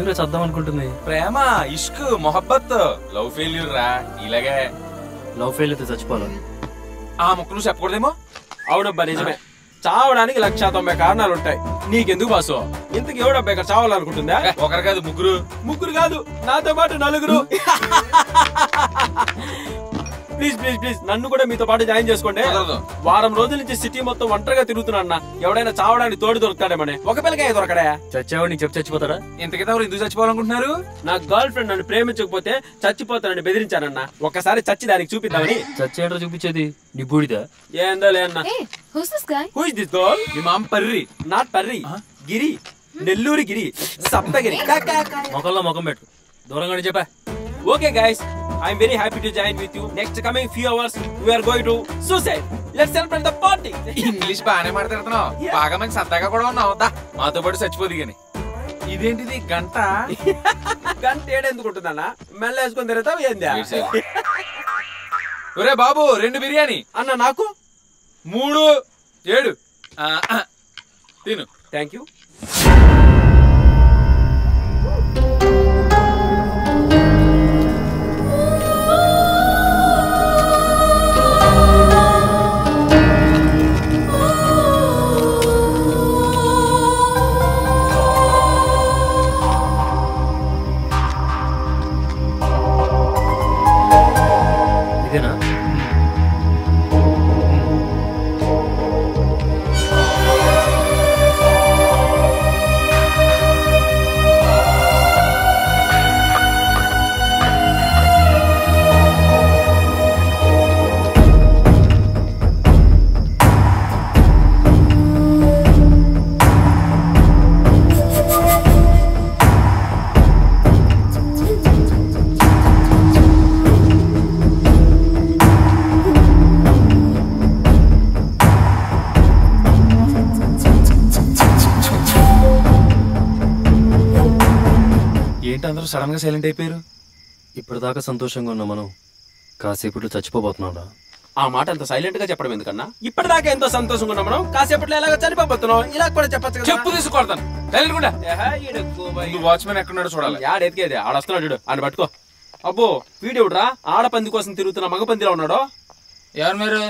ఎందుకు చద్దాం అనుకుంటుంది? ప్రేమ, ఇష్క్, మొహబ్బత్, love failure రా. ఇలాగే లవ్ ఫెయిల్ అయితే చచ్చిపోవాలి. ఆ ముక్కలు చెప్పకూడదేమో. అవునబ్బా నిజమే. చావడానికి 190 కారణాలు ఉంటాయి. నీకెందుకు బాసు? ఇంతకు ఎవడబ్బా ఇక్కడ చావాలనుకుంటుందా? ఒకరు కాదు, ముగ్గురు. ముగ్గురు కాదు, నాతో పాటు 4. ప్లీజ్ ప్లీజ్ ప్లీజ్ నన్ను కూడా మీతో పాటు జాయిన్ చేసుకోండి. వారం రోజుల నుంచి సిటీ మొత్తం ఒంటరిగా తిరుగుతున్నా. ఎవడైనా చావడానికి తోడు దొరుకుతాడేమని. ఒక పిల్లకాయ దొరకడా? చచ్చావు నీకు చెప్పి చచ్చిపోతాడా? ఇంతకీ ఎవరు ఎందుకు చచ్చిపోవాలనుకుంటున్నారు? నా గర్ల్ ఫ్రెండ్ నన్ను ప్రేమించకపోతే చచ్చిపోతానని బెదిరించానన్నా. ఒకసారి చచ్చి దానికి చూపిద్దామని. చచ్చేంటో చూపించేది నీ బూడిదా? ఏందో లే అన్న. Who's this guy? Who is this girl? మీ మామ పర్రి. నాట్ పర్రి, గిరి, నెల్లూరి గిరి, సప్తగిరి. మొక్కల్లో ముఖం పెట్టు, దూరంగానే చెప్పా. Okay guys, I'm very happy to join with you. Next coming few hours we are going to suicide. Let's celebrate the party. English బాగానే మాట్లాడుతున్నావు. బాగా మంచి సరదాగా కూడా ఉన్నావు. మాతో పాటు చచ్చిపోదు గాని. ఇదేంటిది గంట? గంట ఏడెందుకు ఉంటుందన్నా? మెల్ల వేసుకొని తిరుగుతావు ఏందా? ఒరే బాబు 2 బిర్యానీ అన్న. నాకు 3 7. తిను. Thank you. ఇదేనా? అందరూ సడన్ గా సైలెంట్ అయిపోయారు. ఇప్పటిదాకా సంతోషంగా ఉన్నా మనం కాసేపట్లో చచ్చిపోబోతున్నాడా? ఆ మాట అంత సైలెంట్ గా చెప్పడం ఎందుకన్నా? ఇప్పటిదాకా ఎంతో సంతోషంగా ఉన్నాం మనం, కాసేపట్లో ఎలాగో చనిపోతున్నాం. ఇలా కూడా చెప్పచ్చు. చెప్పు తీసుకొడతాను. వాచ్మెన్ ఎక్కడున్నాడు చూడాలి. యాడ్ ఎతికేది ఆడొస్తున్నాడు చూడు, ఆయన పట్టుకో. అబ్బో వీడెవడురా ఆడపంది కోసం తిరుగుతున్న మగపందిలో ఉన్నాడు. ఎవరు మీరు?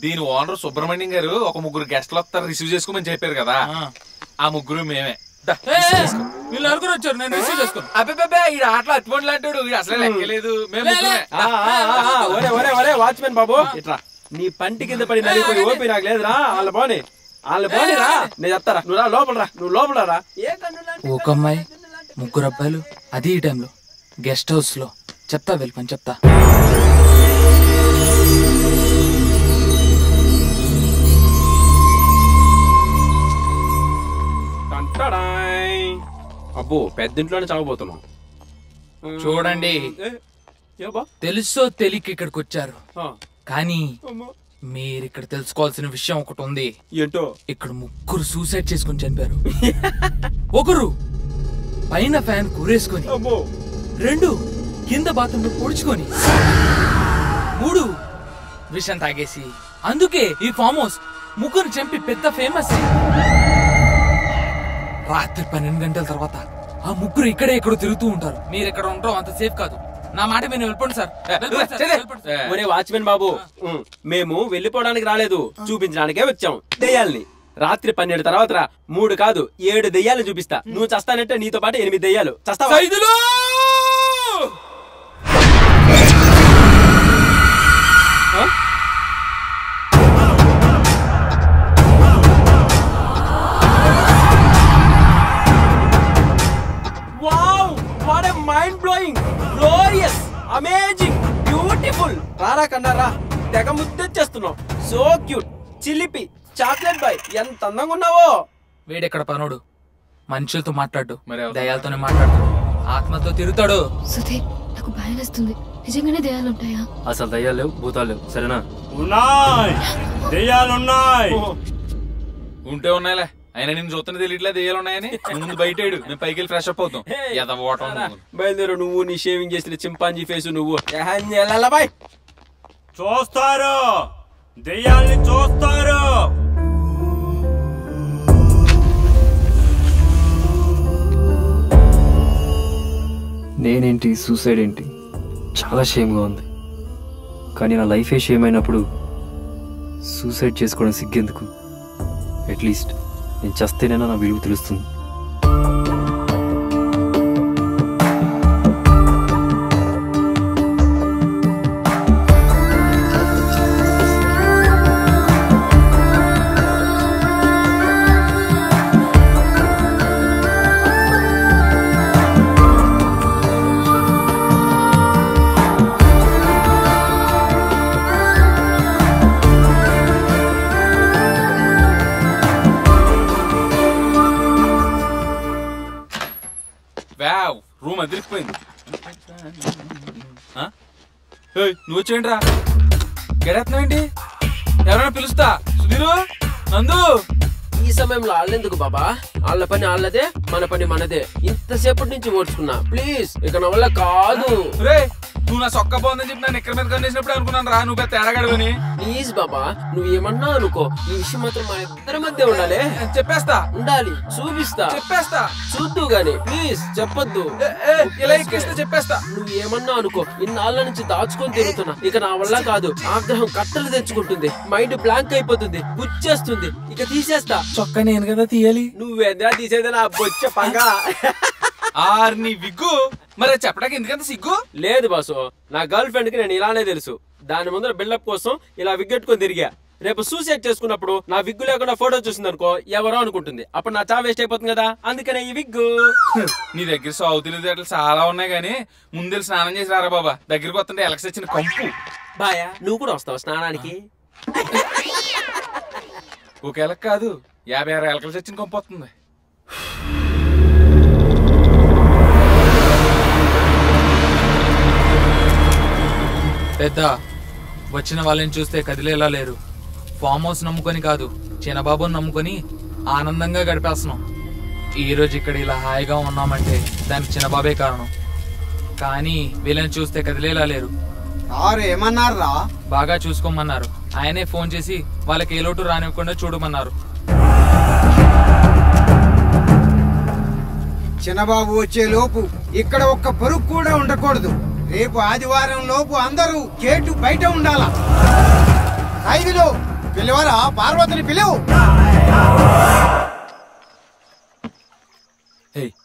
దీని ఓనర్ సుబ్రహ్మణ్యం గారు ఒక 3 గెస్ట్లు వస్తారు రిసీవ్ చేసుకోమని చెప్పారు కదా. ఆ 3 మేమే. వీళ్ళు నలుగురు వచ్చారు, నేను రిసీవ్ చేసుకోను. అబ్బే ఈ ఆటలో అటువంటి లాంటాడు అసలు లెక్కలేదు. వాచ్మెన్ బాబు ఇట్రా. నీ పంటి కింద పడి నలిగిపోయి ఓపి నాకు లేదురా. వాళ్ళ పోనీరా, నేను చెప్తారా. నువ్వు రా లోపల రా, నువ్వు లోపల రా. ఒక అమ్మాయి 3 అబ్బాయిలు, అది ఈ టైంలో గెస్ట్ హౌస్ లో. చెప్తా వెళ్ళి చెప్తా. అబ్బో పెద్దింట్లోనే చావబోతున్నాం. చూడండి, తెలుసో తెలియక ఇక్కడికి వచ్చారు, కానీ మీరు ఇక్కడ తెలుసుకోవాల్సిన విషయం ఒకటి ఉంది. ఏంటో? ఇక్కడ 3 సూసైడ్ చేసుకుని చనిపారు. ఒకరు పైన ఫ్యాన్ కూరేసుకొని, 2 కింద బాత్రూమ్ లో పొడుచుకొని, 3 విషం తాగేసి. అందుకే ఈ ఫామ్ హౌస్ 3 చంపి పెద్ద ఫేమస్. రాత్రి 12 గంటల తర్వాత ఆ 3 ఇక్కడే ఎక్కడో తిరుగుతూ ఉంటారు. మీరు ఎక్కడ ఉంటారో అంత సేఫ్ కాదు. నా మాట మీరు వెళ్ళిపోండి సార్. ఒరే వాచ్మెన్ బాబు, మేము వెళ్ళిపోవడానికి రాలేదు, చూపించడానికే వచ్చాం దెయ్యాల్ని. రాత్రి 12 తర్వాత 3 కాదు 7 దెయ్యాలు చూపిస్తా. నువ్వు చస్తానంటే నీతో పాటు 8 దెయ్యాలు చస్తావా? Mind blowing, glorious, amazing, beautiful. రారా కన్నారా, తెగ ముద్దొచ్చేస్తున్నావు. సో క్యూట్, చిలిపి, చాక్లెట్ బాయ్, ఎంత అందంగా ఉన్నావో. వీడెక్కడ పనుడు, మనుషులతో మాట్లాడు, దయాలతోనే మాట్లాడు, ఆత్మతో తిరుగుతాడు. సుధీర్, నాకు భయం వేస్తుంది. నిజంగానే దయాలు ఉంటాయా? అసలు దయ్యాలు లేవు, భూతాలు లేవు, సరేనా? ఉన్నాయి, దయ్యాలున్నాయి. ఉంటే ఉన్నాయిలే, అయినా నేను చూస్తున్న తెలియట్లే దెయ్యాలు ఉన్నాయని. ముందు బయట మేము పైకి వెళ్ళి ఫ్రెష్ అప్ అవుతాం. బయలుదేరు నువ్వు, నీ షేవింగ్ చేసిన చింపాంజీ ఫేస్ నువ్వు. చూస్తారు, దెయ్యాల్ని చూస్తారు. నేనేంటి సూసైడ్ ఏంటి చాలా షేమ్గా ఉంది. కానీ నా లైఫే షేమ్ అయినప్పుడు సూసైడ్ చేసుకోవడం సిగ్గెందుకు? అట్లీస్ట్ నేను చస్తేనైనా నా విలువ తెలుస్తుంది. రూమ్ అదిరిపోయింది. నువ్వు వచ్చేయండిరా. గడేస్తున్నావేంటి? ఎవరైనా పిలుస్తా. సుధీరు, నందు. ఈ సమయంలో వాళ్ళెందుకు బాబా? వాళ్ళ పని వాళ్ళదే, మన పని మనదే. ఇంతసేపటి నుంచి ఓడ్చుకున్నా. ప్లీజ్ ఇక నా వల్ల కాదు. నువ్వు నా సొక్క బాగుందని చెప్పి నన్ను ఎక్కడ మీద కనిసినప్పుడు అనుకున్నాను రా నువ్వు తేడాగడవని. ప్లీజ్ బాబా, నువ్వు ఏమన్నా అనుకో, ఈ విషయం మాత్రం మా ఇద్దరి మధ్య ఉండాలి. చెప్పేస్తా. ఉండాలి, చూపిస్తా. చెప్పేస్తా. చూద్దు గాని ప్లీజ్ చెప్పొద్దు. ఇలా ఎక్కిస్తే చెప్పేస్తా. నువ్వు ఏమన్నా అనుకో, ఇన్నాళ్ళ నుంచి దాచుకొని తిరుగుతున్నా. ఇక నా వల్ల కాదు. ఆగ్రహం కట్టలు తెచ్చుకుంటుంది. మైండ్ బ్లాంక్ అయిపోతుంది. గుచ్చేస్తుంది. ఇక తీసేస్తా. చొక్కా నేను కదా తీయాలి. నువ్వేంద్రా తీసేది? నా బొచ్చ పంగా. నీ విగ్గు మరి చెప్పడానికి ఎందుకంత సిగ్గు? లేదు బాసు, నా గర్ల్ ఫ్రెండ్ కి నేను ఇలానే తెలుసు. దాని ముందర బిల్డప్ కోసం ఇలా విగ్గెట్టుకొని తిరిగా. రేపు సూసైడ్ చేసుకున్నప్పుడు నా విగ్గు లేకుండా ఫోటో చూసింది అనుకో, ఎవరో అనుకుంటుంది. అప్పుడు నా చా వేస్ట్ అయిపోతుంది కదా, అందుకనే ఈ విగ్గు. నీ దగ్గర సాగు తెలియదేటలు చాలా ఉన్నాయి గానీ ముందు స్నానం చేసి రారా బాబా. దగ్గరికి వస్తుంటే ఎలక్స్ వచ్చిన కంపు. బాయా, నువ్వు కూడా వస్తావు స్నానానికి? ఒక ఎలక్ కాదు, 56 ఎలకలు చచ్చిన కంపు వస్తుంది. పెద్ద వచ్చిన వాళ్ళని చూస్తే కదిలేలా లేరు. ఫామ్ హౌస్ నమ్ముకొని కాదు, చిన్నబాబుని నమ్ముకొని ఆనందంగా గడిపేస్తున్నాం. ఈరోజు ఇక్కడ ఇలా హాయిగా ఉన్నామంటే దానికి చిన్నబాబే కారణం. కానీ వీళ్ళని చూస్తే కదిలేలా లేరు. ఏమన్నారా? బాగా చూసుకోమన్నారు. ఆయనే ఫోన్ చేసి వాళ్ళకి ఏ లోటు రానివ్వకుండా చూడమన్నారు. చిన్నబాబు వచ్చే లోపు ఇక్కడ ఒక్క పరుగు కూడా ఉండకూడదు. రేపు ఆదివారం లోపు అందరూ గేటు బయట ఉండాలా. ఐదులో పిలువరా, పార్వతిని పిలువు.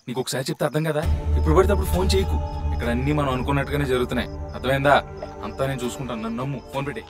నీకు ఒకసారి చెప్తే అర్థం కదా. ఇప్పుడు పడితే అప్పుడు ఫోన్ చేయకు. ఇక్కడ అన్ని మనం అనుకున్నట్టుగానే జరుగుతున్నాయి. అర్థమైందా? అంతా నేను చూసుకుంటాను. నన్ను నమ్ము. ఫోన్ పెట్టే.